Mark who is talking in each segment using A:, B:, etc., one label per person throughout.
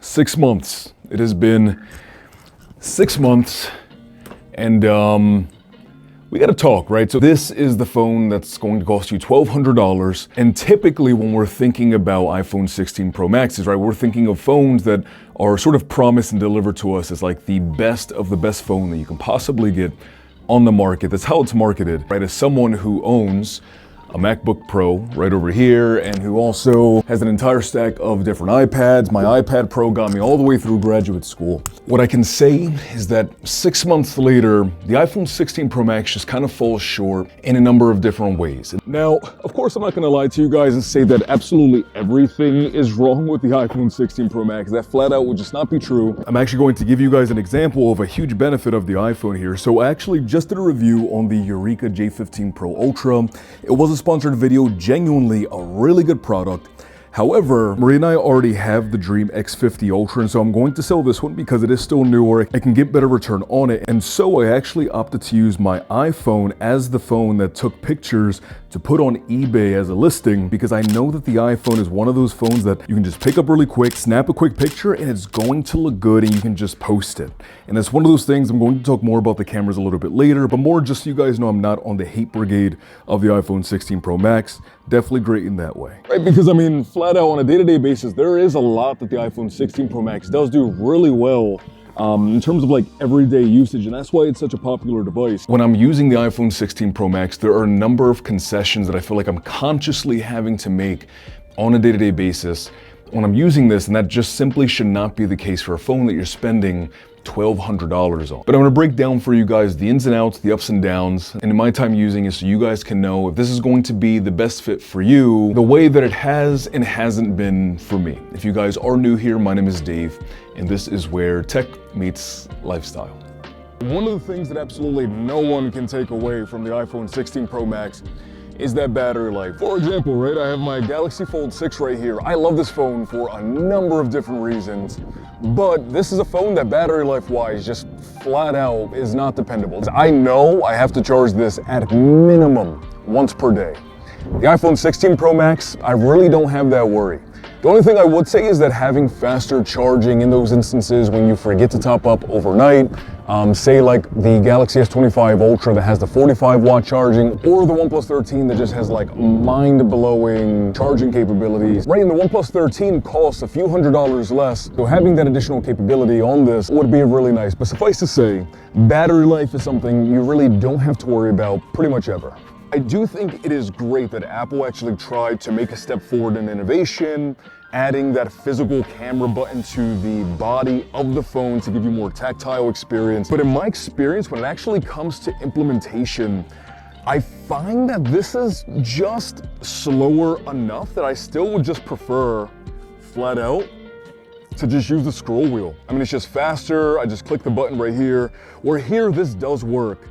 A: 6 months. It has been 6 months, and we gotta talk, right? So this is the phone that's going to cost you $1,200, and typically when we're thinking about iPhone 16 Pro Maxes, right, we're thinking of phones that are sort of promised and delivered to us as like the best of the best phone that you can possibly get on the market. That's how it's marketed, right? As someone who owns a MacBook Pro right over here, and who also has an entire stack of different iPads. My iPad Pro got me all the way through graduate school. What I can say is that 6 months later, the iPhone 16 Pro Max just kind of falls short in a number of different ways. Now, of course, I'm not gonna lie to you guys and say that absolutely everything is wrong with the iPhone 16 Pro Max. That flat out would just not be true. I'm actually going to give you guys an example of a huge benefit of the iPhone here. So I actually just did a review on the Eureka J15 Pro Ultra. It was a sponsored video, genuinely a really good product. However, Marie and I already have the Dream X50 Ultra, and so I'm going to sell this one because it is still newer. I can get better return on it, and so I actually opted to use my iPhone as the phone that took pictures to put on eBay as a listing, because I know that the iPhone is one of those phones that you can just pick up really quick, snap a quick picture, and it's going to look good, and you can just post it. And it's one of those things. I'm going to talk more about the cameras a little bit later, but more just so you guys know I'm not on the hate brigade of the iPhone 16 Pro Max. Definitely great in that way. Right, because I mean, flat out on a day-to-day basis, there is a lot that the iPhone 16 Pro Max does do really well in terms of like everyday usage, and that's why it's such a popular device. When I'm using the iPhone 16 Pro Max, there are a number of concessions that I feel like I'm consciously having to make on a day-to-day basis when I'm using this, and that just simply should not be the case for a phone that you're spending $1,200 on. But I'm gonna break down for you guys the ins and outs, the ups and downs, and in my time using it, so you guys can know if this is going to be the best fit for you, the way that it has and hasn't been for me. If you guys are new here, my name is Dave, and this is where tech meets lifestyle. One of the things that absolutely no one can take away from the iPhone 16 Pro Max is that battery life. For example, right, I have my Galaxy Fold 6 right here. I love this phone for a number of different reasons, but this is a phone that battery life-wise just flat out is not dependable. I know I have to charge this at minimum once per day. The iPhone 16 Pro Max, I really don't have that worry. The only thing I would say is that having faster charging in those instances when you forget to top up overnight, say like the Galaxy S25 Ultra that has the 45-watt charging, or the OnePlus 13 that just has like mind-blowing charging capabilities. Right, and the OnePlus 13 costs a few $100s less, so having that additional capability on this would be really nice. But suffice to say, battery life is something you really don't have to worry about pretty much ever. I do think it is great that Apple actually tried to make a step forward in innovation, adding that physical camera button to the body of the phone to give you more tactile experience. But in my experience, when it actually comes to implementation, I find that this is just slower enough that I still would just prefer, flat out, to just use the scroll wheel. I mean, it's just faster. I just click the button right here. Where here, this does work.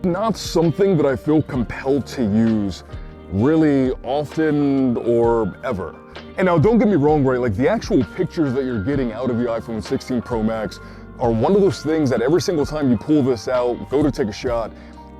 A: Not something that I feel compelled to use really often or ever. And now don't get me wrong, right? Like the actual pictures that you're getting out of the iPhone 16 Pro Max are one of those things that every single time you pull this out, go to take a shot,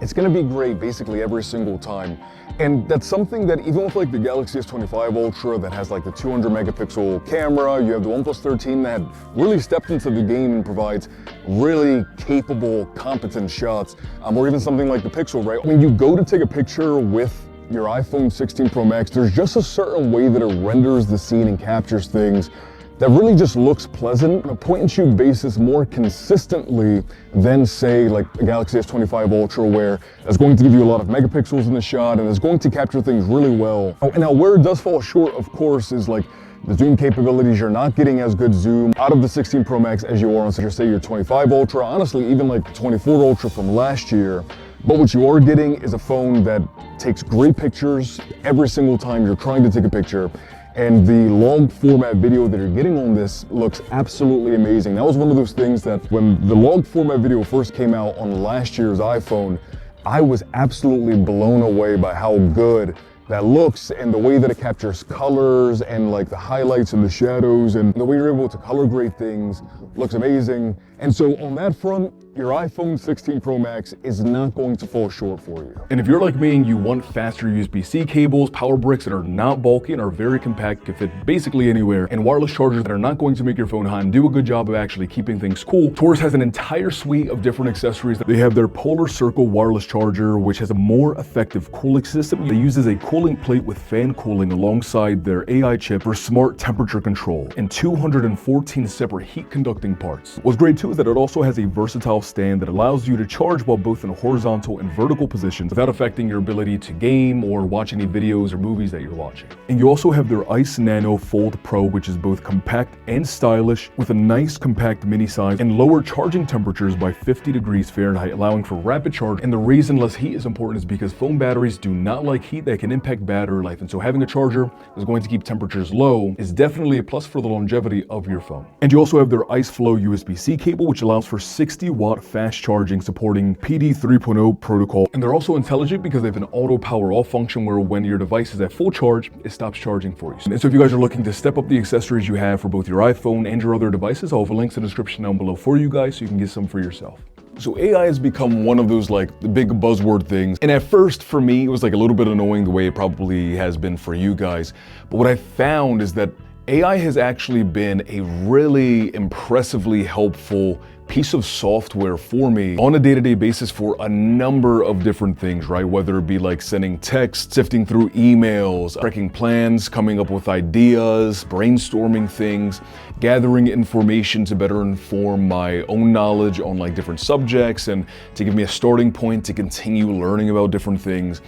A: it's gonna be great basically every single time. And that's something that even with like the Galaxy S25 Ultra that has like the 200 megapixel camera, you have the OnePlus 13 that really stepped into the game and provides really capable, competent shots, or even something like the Pixel, right? When you go to take a picture with your iPhone 16 Pro Max, there's just a certain way that it renders the scene and captures things that really just looks pleasant on a point-and-shoot basis more consistently than, say, like a Galaxy S25 Ultra, where it's going to give you a lot of megapixels in the shot and is going to capture things really well. Oh, and now where it does fall short, of course, is like the zoom capabilities. You're not getting as good zoom out of the 16 Pro Max as you are on, say, your 25 Ultra, honestly, even like the 24 Ultra from last year. But what you are getting is a phone that takes great pictures every single time you're trying to take a picture. And the log format video that you're getting on this looks absolutely amazing. That was one of those things that when the log format video first came out on last year's iPhone, I was absolutely blown away by how good that looks and the way that it captures colors and like the highlights and the shadows, and the way you're able to color grade things looks amazing. And so on that front,
B: your iPhone 16 Pro Max is not going to fall short for you.
A: And if you're like me and you want faster USB-C cables, power bricks that are not bulky and are very compact, can fit basically anywhere, and wireless chargers that are not going to make your phone hot and do a good job of actually keeping things cool, Taurus has an entire suite of different accessories. They have their Polar Circle wireless charger, which has a more effective cooling system. It uses a cooling plate with fan cooling alongside their AI chip for smart temperature control, and 214 separate heat conducting parts. What's great too is that it also has a versatile stand that allows you to charge while both in horizontal and vertical positions without affecting your ability to game or watch any videos or movies that you're watching. And you also have their Ice Nano Fold Pro, which is both compact and stylish, with a nice compact mini size and lower charging temperatures by 50 degrees Fahrenheit, allowing for rapid charge. And the reason less heat is important is because phone batteries do not like heat that can impact battery life, and so having a charger that's going to keep temperatures low is definitely a plus for the longevity of your phone. And you also have their Ice Flow USB-C cable, which allows for 60-watt fast charging supporting PD 3.0 protocol. And they're also intelligent because they have an auto power off function where when your device is at full charge, it stops charging for you. And so if you guys are looking to step up the accessories you have for both your iPhone and your other devices, I'll have links in the description down below for you guys so you can get some for yourself. So AI has become one of those like the big buzzword things. And at first for me, it was like a little bit annoying the way it probably has been for you guys. But what I found is that AI has actually been a really impressively helpful piece of software for me on a day-to-day basis for a number of different things, right? Whether it be like sending texts, sifting through emails, tracking plans, coming up with ideas, brainstorming things, gathering information to better inform my own knowledge on like different subjects and to give me a starting point to continue learning about different things.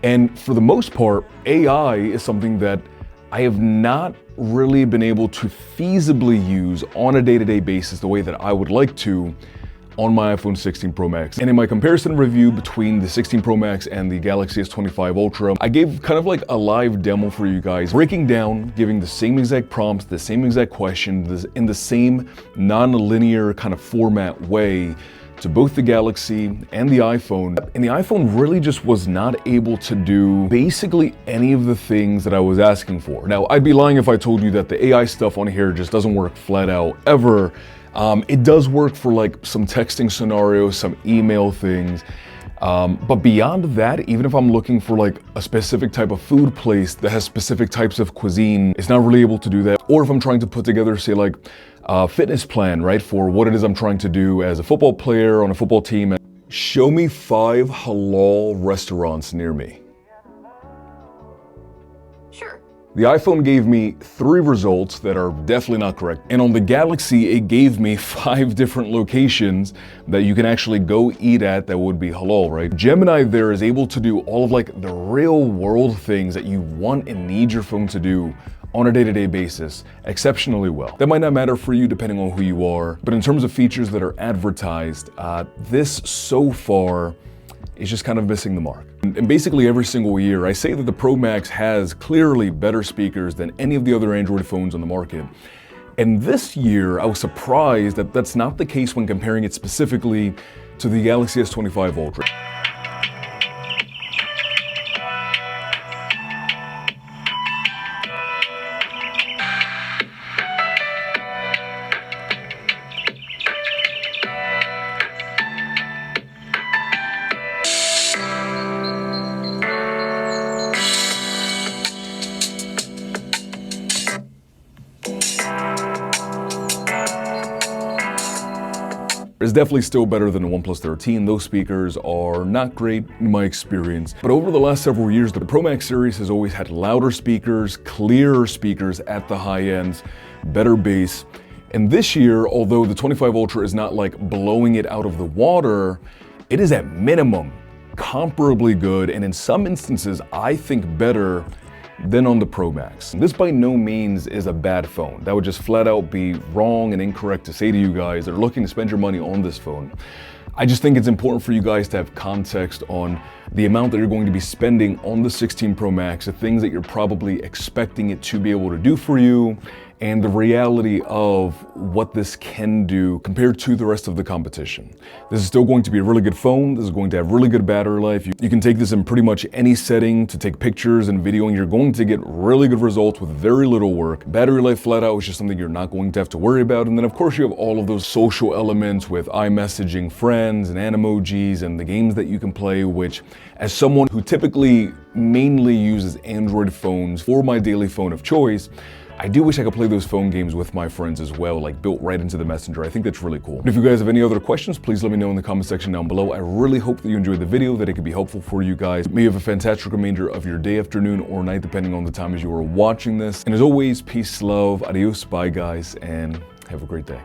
A: And for the most part, AI is something that I have not really been able to feasibly use on a day-to-day basis the way that I would like to on my iPhone 16 Pro Max. And in my comparison review between the 16 Pro Max and the Galaxy S25 Ultra, I gave kind of like a live demo for you guys, breaking down, giving the same exact prompts, the same exact questions, in the same non-linear kind of format way to both the Galaxy and the iPhone. And the iPhone really just was not able to do basically any of the things that I was asking for. Now, I'd be lying if I told you that the AI stuff on here just doesn't work flat out ever. It does work for like some texting scenarios, some email things. But beyond that, even if I'm looking for like a specific type of food place that has specific types of cuisine, it's not really able to do that. Or if I'm trying to put together, say like a fitness plan, right, for what it is I'm trying to do as a football player on a football team. Show me 5 halal restaurants near me.
C: Sure.
A: The iPhone gave me 3 results that are definitely not correct. And on the Galaxy, it gave me 5 different locations that you can actually go eat at that would be halal, right? Gemini there is able to do all of like the real world things that you want and need your phone to do on a day-to-day basis exceptionally well. That might not matter for you depending on who you are, but in terms of features that are advertised, this so far is just kind of missing the mark. And basically every single year, I say that the Pro Max has clearly better speakers than any of the other Android phones on the market. And this year, I was surprised that that's not the case when comparing it specifically to the Galaxy S25 Ultra. It's definitely still better than the OnePlus 13. Those speakers are not great in my experience. But over the last several years, the Pro Max series has always had louder speakers, clearer speakers at the high ends, better bass. And this year, although the 25 Ultra is not like blowing it out of the water, it is at minimum comparably good, and in some instances, I think better than on the Pro Max. This by no means is a bad phone. That would just flat out be wrong and incorrect to say to you guys that are looking to spend your money on this phone. I just think it's important for you guys to have context on the amount that you're going to be spending on the 16 Pro Max, the things that you're probably expecting it to be able to do for you, and the reality of what this can do compared to the rest of the competition. This is still going to be a really good phone. This is going to have really good battery life. You can take this in pretty much any setting to take pictures and video, and you're going to get really good results with very little work. Battery life flat out is just something you're not going to have to worry about. And then of course you have all of those social elements with iMessaging friends and emojis and the games that you can play, which as someone who typically mainly uses Android phones for my daily phone of choice, I do wish I could play those phone games with my friends as well, like built right into the Messenger. I think that's really cool. If you guys have any other questions, please let me know in the comment section down below. I really hope that you enjoyed the video, that it could be helpful for you guys. May you have a fantastic remainder of your day, afternoon, or night, depending on the time as you are watching this. And as always, peace, love, adios, bye guys, and have a great day.